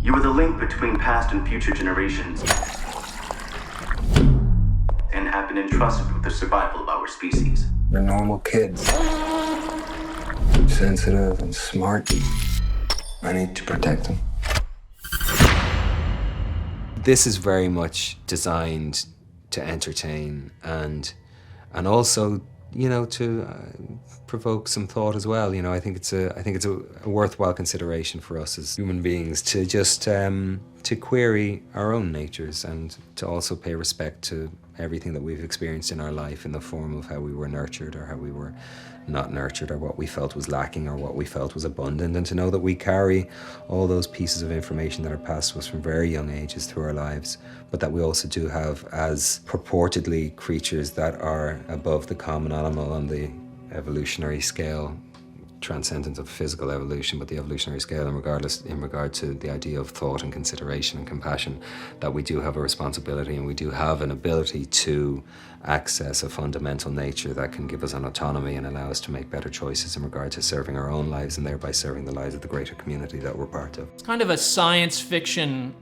You are the link between past and future generations, and have been entrusted with the survival of our species. They're normal kids. Sensitive and smart. I need to protect them. This is very much designed to entertain and also, you know, to provoke some thought as well. You know, I think it's a worthwhile consideration for us as human beings to just to query our own natures and to also pay respect to everything that we've experienced in our life in the form of how we were nurtured or how we were not nurtured, or what we felt was lacking or what we felt was abundant, and to know that we carry all those pieces of information that are passed to us from very young ages through our lives, but that we also do have as purportedly creatures that are above the common animal on the evolutionary scale, transcendent of physical evolution, but the evolutionary scale in regard to the idea of thought and consideration and compassion, that we do have a responsibility and we do have an ability to access a fundamental nature that can give us an autonomy and allow us to make better choices in regard to serving our own lives and thereby serving the lives of the greater community that we're part of. It's kind of a science fiction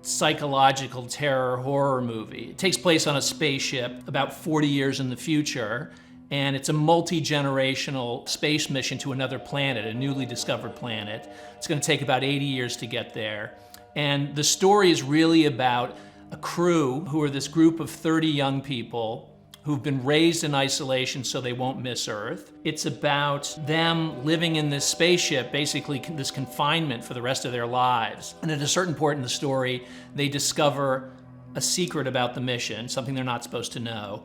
psychological terror horror movie. It takes place on a spaceship about 40 years in the future, and it's a multi-generational space mission to another planet, a newly discovered planet. It's going to take about 80 years to get there. And the story is really about a crew who are this group of 30 young people who've been raised in isolation so they won't miss Earth. It's about them living in this spaceship, basically this confinement for the rest of their lives. And at a certain point in the story, they discover a secret about the mission, something they're not supposed to know.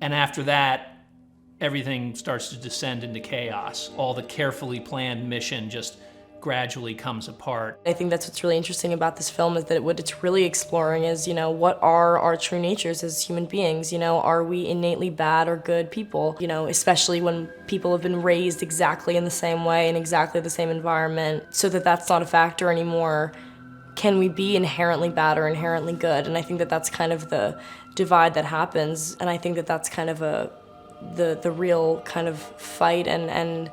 And after that, everything starts to descend into chaos. All the carefully planned mission just gradually comes apart. I think that's what's really interesting about this film, is that what it's really exploring is, you know, what are our true natures as human beings? You know, are we innately bad or good people? You know, especially when people have been raised exactly in the same way in exactly the same environment, so that that's not a factor anymore. Can we be inherently bad or inherently good? And I think that that's kind of the divide that happens, and I think that that's kind of the real kind of fight and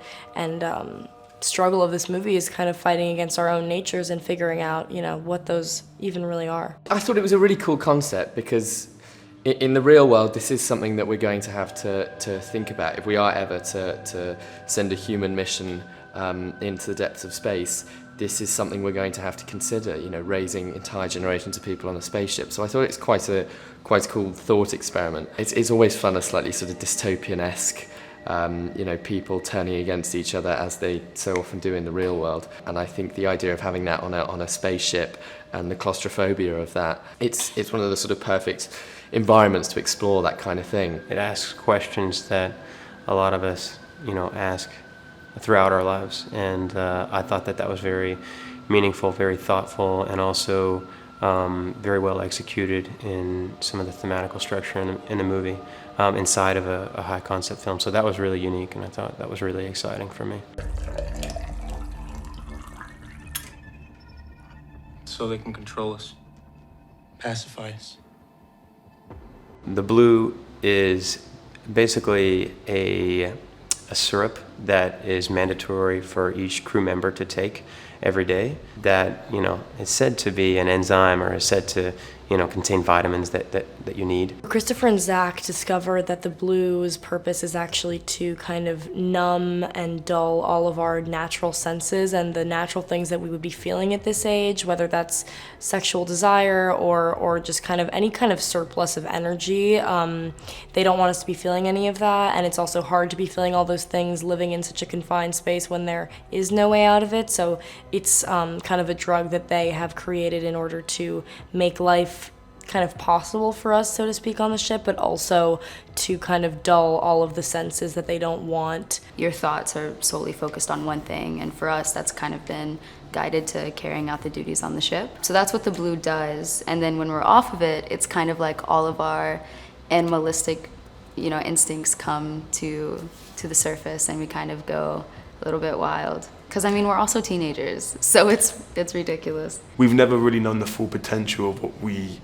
struggle of this movie, is kind of fighting against our own natures and figuring out, you know, what those even really are. I thought it was a really cool concept because in the real world, this is something that we're going to have to think about if we are ever to send a human mission into the depths of space. This is something we're going to have to consider, you know, raising entire generations of people on a spaceship. So I thought it's quite a cool thought experiment. It's always fun, a slightly sort of dystopian-esque, you know, people turning against each other as they so often do in the real world. And I think the idea of having that on a spaceship and the claustrophobia of that, it's one of the sort of perfect environments to explore that kind of thing. It asks questions that a lot of us, you know, ask throughout our lives, and I thought that was very meaningful, very thoughtful, and also very well executed in some of the thematical structure in the movie inside of a high concept film. So that was really unique, and I thought that was really exciting for me. So they can control us, pacify us. The blue is basically a syrup that is mandatory for each crew member to take every day, that, you know, is said to be an enzyme, or is said to, you know, contain vitamins that you need. Christopher and Zach discovered that the blue's purpose is actually to kind of numb and dull all of our natural senses and the natural things that we would be feeling at this age, whether that's sexual desire or just kind of any kind of surplus of energy. They don't want us to be feeling any of that, and it's also hard to be feeling all those things living in such a confined space when there is no way out of it. So it's kind of a drug that they have created in order to make life kind of possible for us, so to speak, on the ship, but also to kind of dull all of the senses that they don't want. Your thoughts are solely focused on one thing, and for us that's kind of been guided to carrying out the duties on the ship. So that's what the blue does, and then when we're off of it, it's kind of like all of our animalistic, you know, instincts come to the surface, and we kind of go a little bit wild. Because, I mean, we're also teenagers, so it's ridiculous. We've never really known the full potential of what we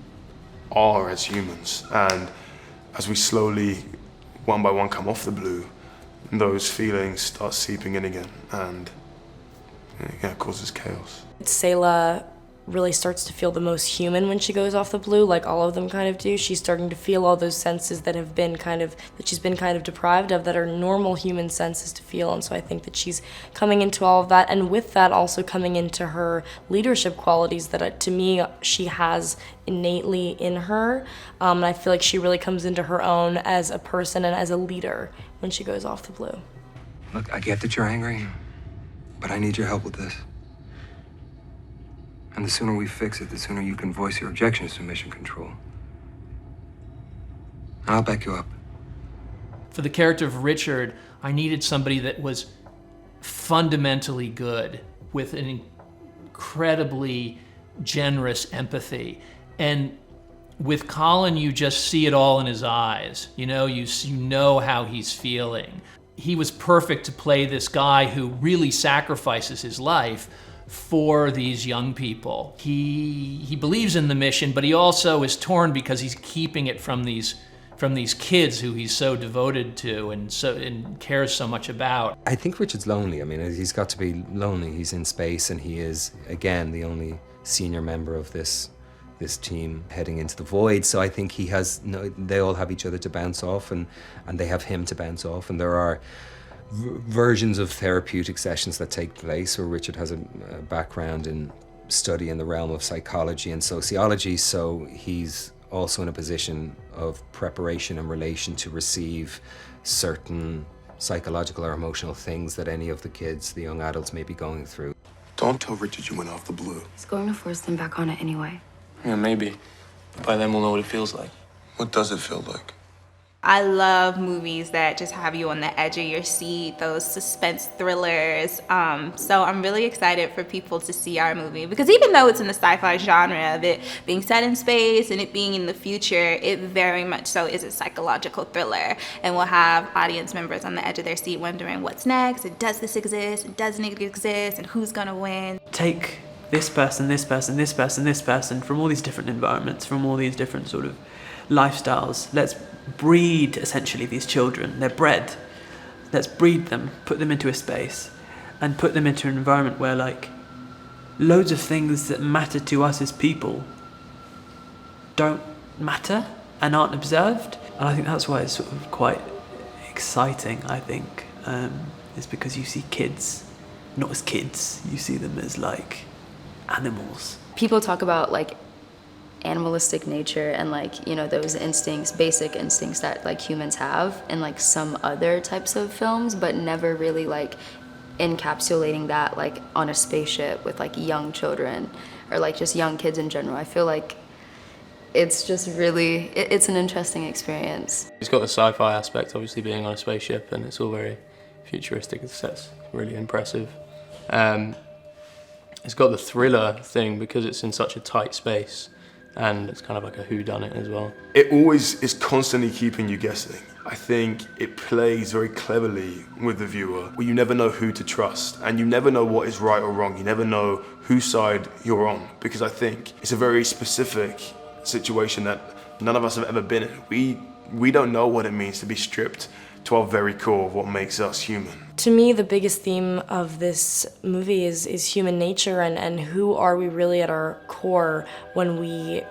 are as humans, and as we slowly, one by one, come off the blue, those feelings start seeping in again, and yeah, it causes chaos. Selah really starts to feel the most human when she goes off the blue, like all of them kind of do. She's starting to feel all those senses that she's been kind of deprived of, that are normal human senses to feel. And so I think that she's coming into all of that, and with that also coming into her leadership qualities that to me she has innately in her. And I feel like she really comes into her own as a person and as a leader when she goes off the blue. Look, I get that you're angry, but I need your help with this. And the sooner we fix it, the sooner you can voice your objections to mission control. And I'll back you up. For the character of Richard, I needed somebody that was fundamentally good, with an incredibly generous empathy. And with Colin, you just see it all in his eyes. You know how he's feeling. He was perfect to play this guy who really sacrifices his life for these young people. He believes in the mission, but he also is torn because he's keeping it from these kids who he's so devoted to and cares so much about. I think Richard's lonely. I mean, he's got to be lonely. He's in space, and he is, again, the only senior member of this team heading into the void. So I think they all have each other to bounce off, and they have him to bounce off. And there are versions of therapeutic sessions that take place where Richard has a background in study in the realm of psychology and sociology, so he's also in a position of preparation in relation to receive certain psychological or emotional things that any of the kids, the young adults, may be going through. Don't tell Richard you went off the blue. It's going to force them back on it anyway. Yeah, maybe. By then we'll know what it feels like. What does it feel like? I love movies that just have you on the edge of your seat, those suspense thrillers. So I'm really excited for people to see our movie, because even though it's in the sci-fi genre of it being set in space and it being in the future, it very much so is a psychological thriller, and we'll have audience members on the edge of their seat wondering what's next, and does this exist, and doesn't it exist, and who's gonna win. Take this person, this person, this person, this person from all these different environments, from all these different sort of lifestyles. Let's breed essentially these children. They're bred. Let's breed them, put them into a space, and put them into an environment where like loads of things that matter to us as people don't matter and aren't observed. And I think that's why it's sort of quite exciting, I think, is because you see kids not as kids, you see them as like animals. People talk about like animalistic nature and like, you know, those instincts, basic instincts that like humans have in like some other types of films, but never really like encapsulating that like on a spaceship with like young children or like just young kids in general. I feel like it's just really, it's an interesting experience. It's got the sci-fi aspect, obviously being on a spaceship, and it's all very futuristic. That's really impressive. It's got the thriller thing because it's in such a tight space, and it's kind of like a whodunit as well. It always is constantly keeping you guessing. I think it plays very cleverly with the viewer, where you never know who to trust, and you never know what is right or wrong. You never know whose side you're on, because I think it's a very specific situation that none of us have ever been in. We don't know what it means to be stripped to our very core of what makes us human. To me, the biggest theme of this movie is human nature and who are we really at our core when we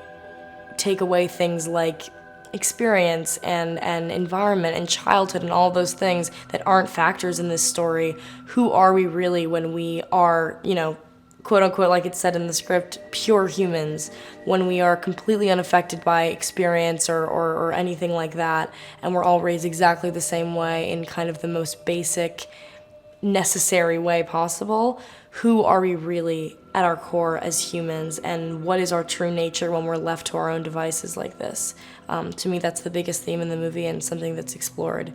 take away things like experience and environment and childhood and all those things that aren't factors in this story. Who are we really when we are, you know, quote unquote, like it said in the script, pure humans, when we are completely unaffected by experience or anything like that, and we're all raised exactly the same way in kind of the most basic, necessary way possible. Who are we really at our core as humans, and what is our true nature when we're left to our own devices like this? To me, that's the biggest theme in the movie, and something that's explored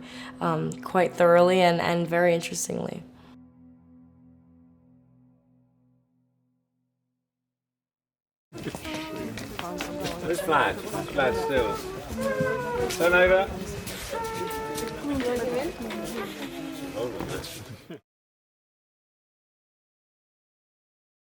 quite thoroughly and very interestingly. This flat still. Turn over.